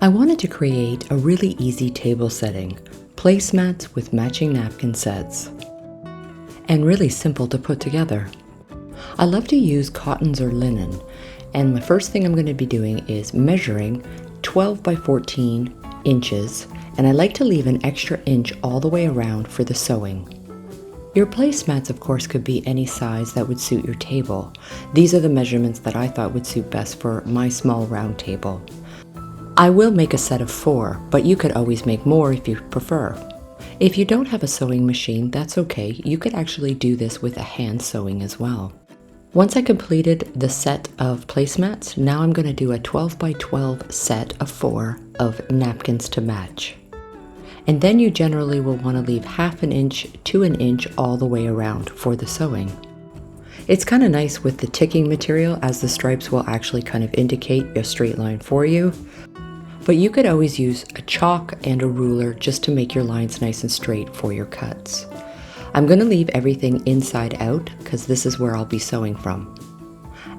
I wanted to create a really easy table setting, placemats with matching napkin sets, and really simple to put together. I love to use cottons or linen, and the first thing I'm going to be doing is measuring 12 by 14 inches, and I like to leave an extra inch all the way around for the sewing. Your placemats, of course, could be any size that would suit your table. These are the measurements that I thought would suit best for my small round table. I will make a set of 4, but you could always make more if you prefer. If you don't have a sewing machine, that's okay. You could actually do this with a hand sewing as well. Once I completed the set of placemats, now I'm going to do a 12 by 12 set of 4 of napkins to match. And then you generally will want to leave half an inch to an inch all the way around for the sewing. It's kind of nice with the ticking material, as the stripes will actually kind of indicate a straight line for you. But you could always use a chalk and a ruler just to make your lines nice and straight for your cuts. I'm going to leave everything inside out because this is where I'll be sewing from.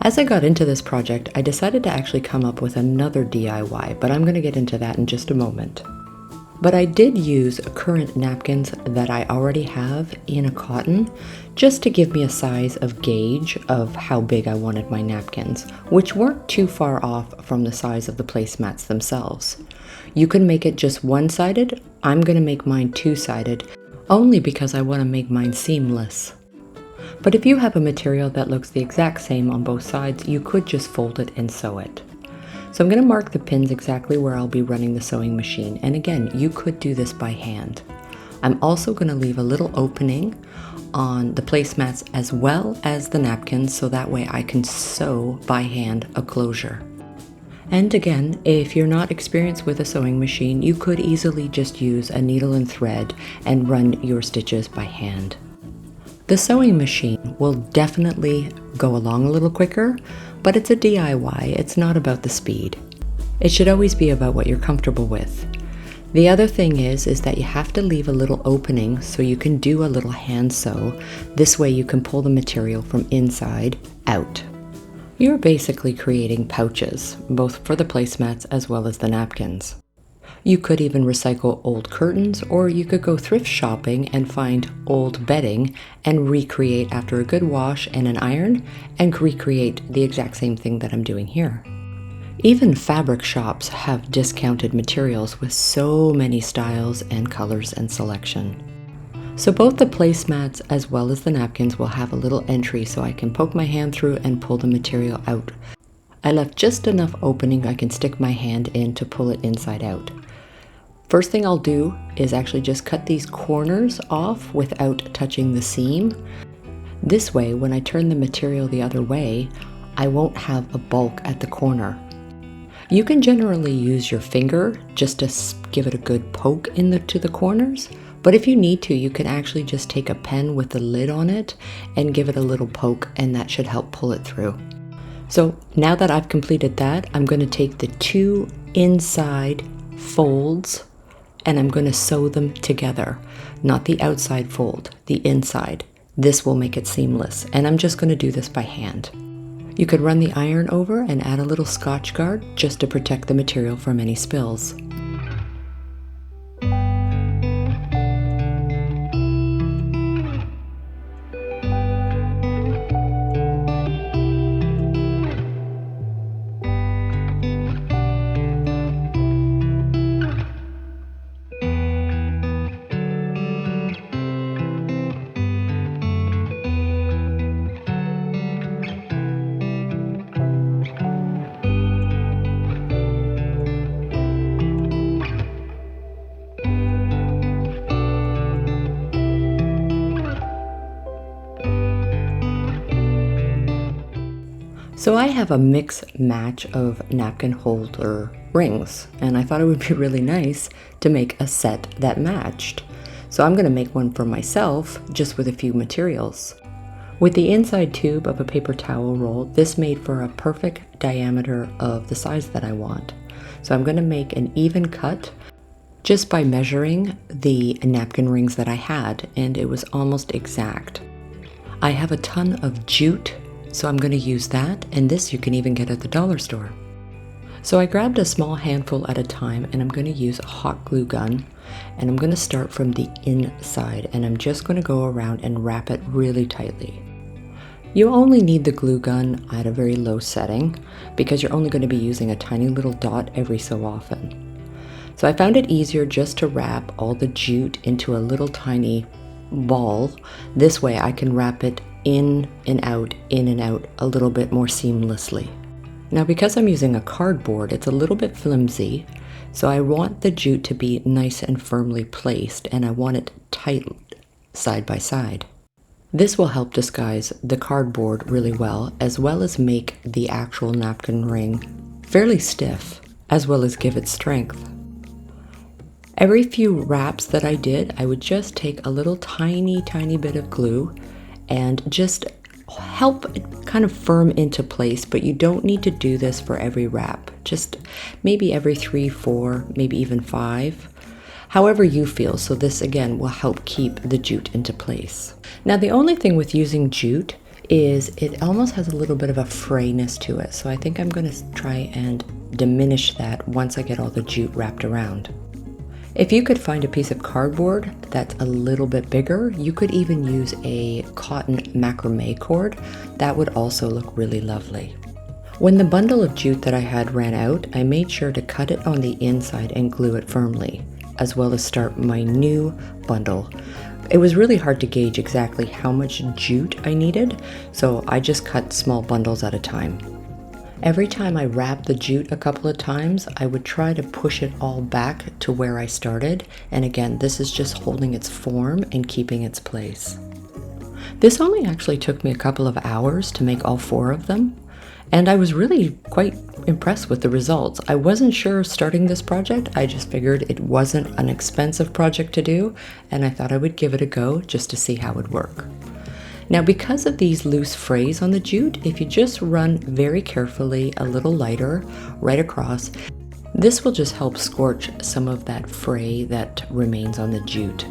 As I got into this project, I decided to actually come up with another DIY, but I'm going to get into that in just a moment. But I did use current napkins that I already have in a cotton just to give me a size of gauge of how big I wanted my napkins, which weren't too far off from the size of the placemats themselves. You can make it just one-sided. I'm going to make mine two-sided only because I want to make mine seamless. But if you have a material that looks the exact same on both sides, you could just fold it and sew it. So I'm going to mark the pins exactly where I'll be running the sewing machine, and again, you could do this by hand. I'm also going to leave a little opening on the placemats as well as the napkins, so that way I can sew by hand a closure. And again, if you're not experienced with a sewing machine, you could easily just use a needle and thread and run your stitches by hand. The sewing machine will definitely go along a little quicker, but it's a DIY, it's not about the speed. It should always be about what you're comfortable with. The other thing is that you have to leave a little opening so you can do a little hand sew. This way you can pull the material from inside out. You're basically creating pouches, both for the placemats as well as the napkins. You could even recycle old curtains, or you could go thrift shopping and find old bedding and recreate after a good wash and an iron and recreate the exact same thing that I'm doing here. Even fabric shops have discounted materials with so many styles and colors and selection. So both the placemats as well as the napkins will have a little entry so I can poke my hand through and pull the material out. I left just enough opening I can stick my hand in to pull it inside out. First thing I'll do is actually just cut these corners off without touching the seam. This way, when I turn the material the other way, I won't have a bulk at the corner. You can generally use your finger just to give it a good poke to the corners, but if you need to, you can actually just take a pen with the lid on it and give it a little poke, and that should help pull it through. So now that I've completed that, I'm going to take the 2 inside folds and I'm going to sew them together, not the outside fold, the inside. This will make it seamless, and I'm just going to do this by hand. You could run the iron over and add a little Scotch guard just to protect the material from any spills. So I have a mix match of napkin holder rings, and I thought it would be really nice to make a set that matched. So I'm going to make one for myself just with a few materials. With the inside tube of a paper towel roll, this made for a perfect diameter of the size that I want. So I'm going to make an even cut just by measuring the napkin rings that I had, and it was almost exact. I have a ton of jute, so I'm going to use that, and this you can even get at the dollar store. So I grabbed a small handful at a time, and I'm going to use a hot glue gun, and I'm going to start from the inside, and I'm just going to go around and wrap it really tightly. You only need the glue gun at a very low setting because you're only going to be using a tiny little dot every so often. So I found it easier just to wrap all the jute into a little tiny ball. This way I can wrap it in and out a little bit more seamlessly. Now because I'm using a cardboard, it's a little bit flimsy, so I want the jute to be nice and firmly placed, and I want it tight side by side. This will help disguise the cardboard really well as make the actual napkin ring fairly stiff, as well as give it strength. Every few wraps that I did, I would just take a little tiny bit of glue and just help it kind of firm into place, but you don't need to do this for every wrap. Just maybe every 3, 4, maybe even 5, however you feel. So this again will help keep the jute into place. Now the only thing with using jute is it almost has a little bit of a frayness to it. So I think I'm going to try and diminish that once I get all the jute wrapped around. If you could find a piece of cardboard that's a little bit bigger, you could even use a cotton macrame cord. That would also look really lovely. When the bundle of jute that I had ran out, I made sure to cut it on the inside and glue it firmly, as well as start my new bundle. It was really hard to gauge exactly how much jute I needed, so I just cut small bundles at a time. Every time I wrapped the jute a couple of times, I would try to push it all back to where I started. And again, this is just holding its form and keeping its place. This only actually took me a couple of hours to make all 4 of them. And I was really quite impressed with the results. I wasn't sure starting this project. I just figured it wasn't an expensive project to do, and I thought I would give it a go just to see how it would work. Now because of these loose frays on the jute, if you just run very carefully a little lighter right across, this will just help scorch some of that fray that remains on the jute.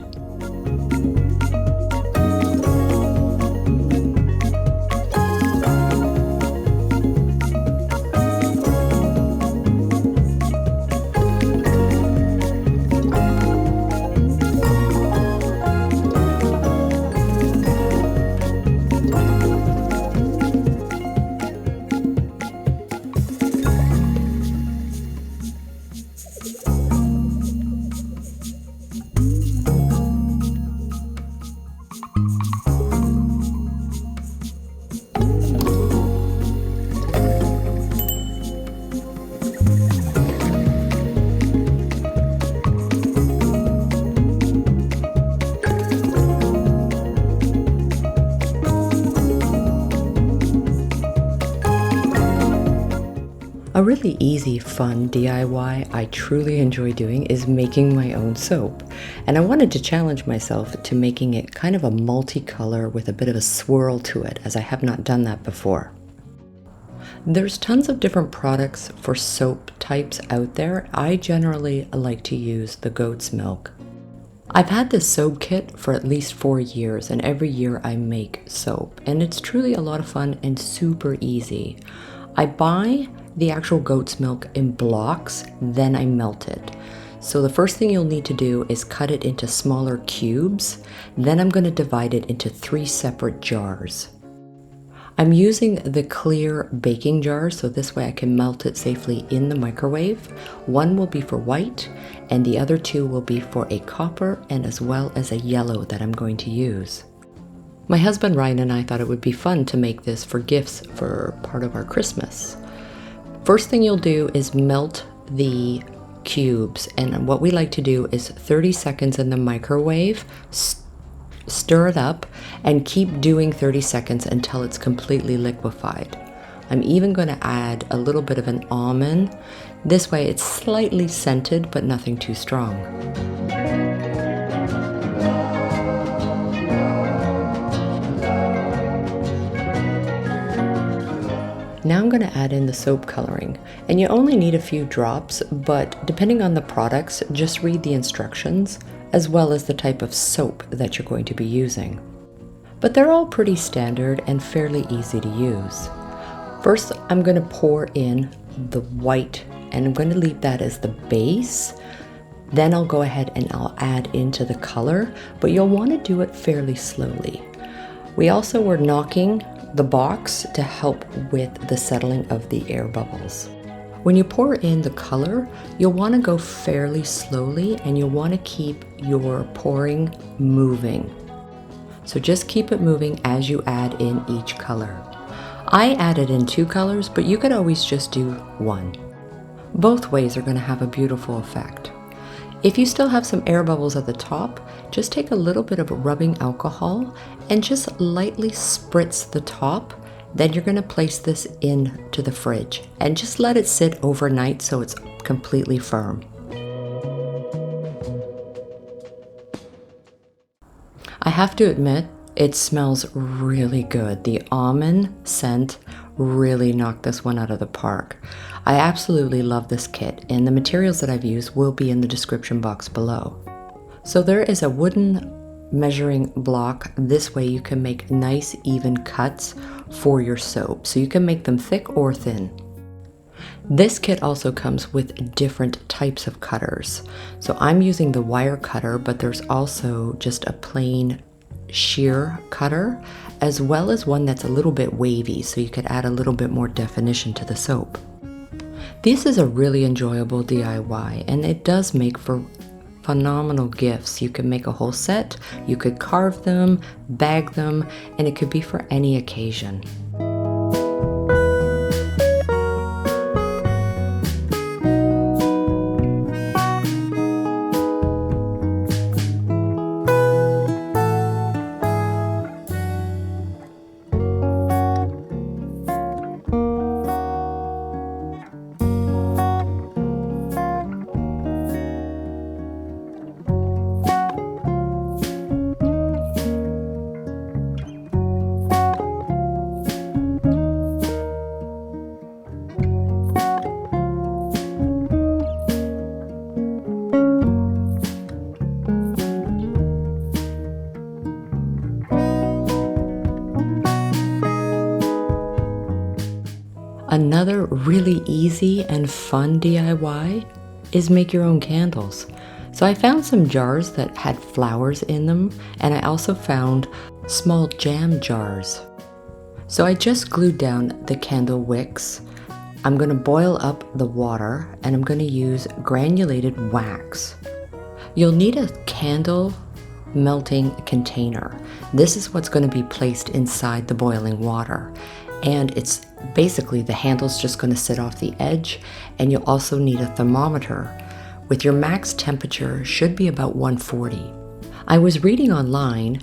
A really easy, fun DIY I truly enjoy doing is making my own soap. And I wanted to challenge myself to making it kind of a multicolor with a bit of a swirl to it, as I have not done that before. There's tons of different products for soap types out there. I generally like to use the goat's milk. I've had this soap kit for at least 4 years, and every year I make soap. And it's truly a lot of fun and super easy. I buy the actual goat's milk in blocks, then I melt it. So the first thing you'll need to do is cut it into smaller cubes. Then I'm going to divide it into 3 separate jars. I'm using the clear baking jar, so this way I can melt it safely in the microwave. One will be for white, and the other 2 will be for a copper and as well as a yellow that I'm going to use. My husband Ryan and I thought it would be fun to make this for gifts for part of our Christmas. First thing you'll do is melt the cubes, and what we like to do is 30 seconds in the microwave, stir it up, and keep doing 30 seconds until it's completely liquefied. I'm even going to add a little bit of an almond. This way it's slightly scented, but nothing too strong. Now I'm going to add in the soap coloring, and you only need a few drops, but depending on the products, just read the instructions as well as the type of soap that you're going to be using. But they're all pretty standard and fairly easy to use. First, I'm going to pour in the white and I'm going to leave that as the base. Then I'll go ahead and I'll add into the color, but you'll want to do it fairly slowly. We also were knocking the box to help with the settling of the air bubbles. When you pour in the color, you'll want to go fairly slowly and you'll want to keep your pouring moving. So just keep it moving as you add in each color. I added in 2 colors, but you could always just do 1. Both ways are going to have a beautiful effect. If you still have some air bubbles at the top, just take a little bit of rubbing alcohol and just lightly spritz the top. Then you're going to place this into the fridge and just let it sit overnight so it's completely firm. I have to admit, it smells really good. The almond scent really knocked this one out of the park. I absolutely love this kit, and the materials that I've used will be in the description box below. So there is a wooden measuring block. This way you can make nice even cuts for your soap. So you can make them thick or thin. This kit also comes with different types of cutters. So I'm using the wire cutter, but there's also just a plain shear cutter, as well as one that's a little bit wavy, so you could add a little bit more definition to the soap. This is a really enjoyable DIY, and it does make for phenomenal gifts. You can make a whole set, you could carve them, bag them, and it could be for any occasion. Another really easy and fun DIY is make your own candles. So I found some jars that had flowers in them, and I also found small jam jars. So I just glued down the candle wicks. I'm going to boil up the water, and I'm going to use granulated wax. You'll need a candle melting container. This is what's going to be placed inside the boiling water. And it's basically the handle's just going to sit off the edge, and you'll also need a thermometer. With your max temperature should be about 140. I was reading online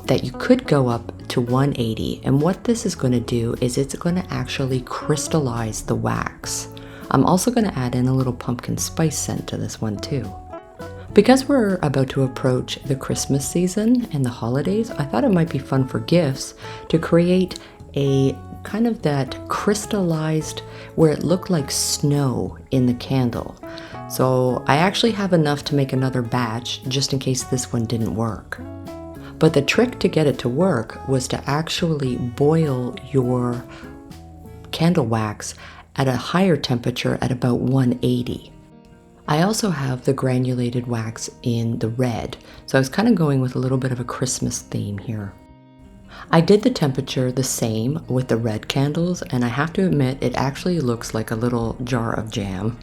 that you could go up to 180, and what this is going to do is it's going to actually crystallize the wax. I'm also going to add in a little pumpkin spice scent to this one too. Because we're about to approach the Christmas season and the holidays, I thought it might be fun for gifts to create a kind of that crystallized where it looked like snow in the candle. So I actually have enough to make another batch just in case this one didn't work. But the trick to get it to work was to actually boil your candle wax at a higher temperature at about 180. I also have the granulated wax in the red, so I was kind of going with a little bit of a Christmas theme here. I did the temperature the same with the red candles, and I have to admit it actually looks like a little jar of jam.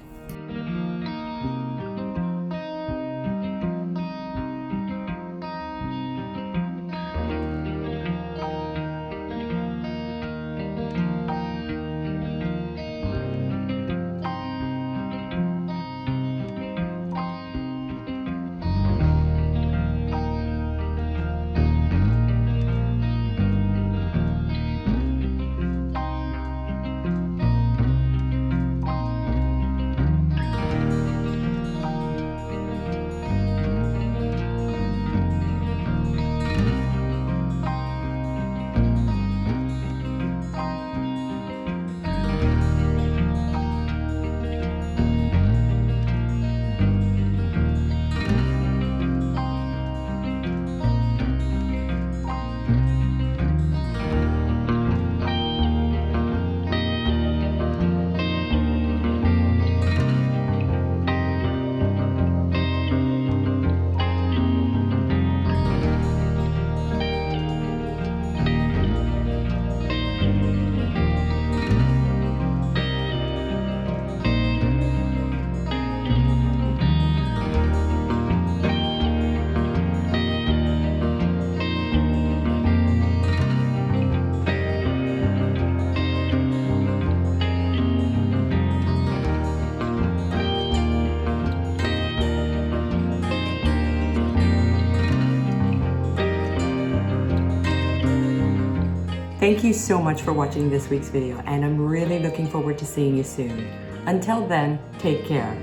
Thank you so much for watching this week's video, and I'm really looking forward to seeing you soon. Until then, take care.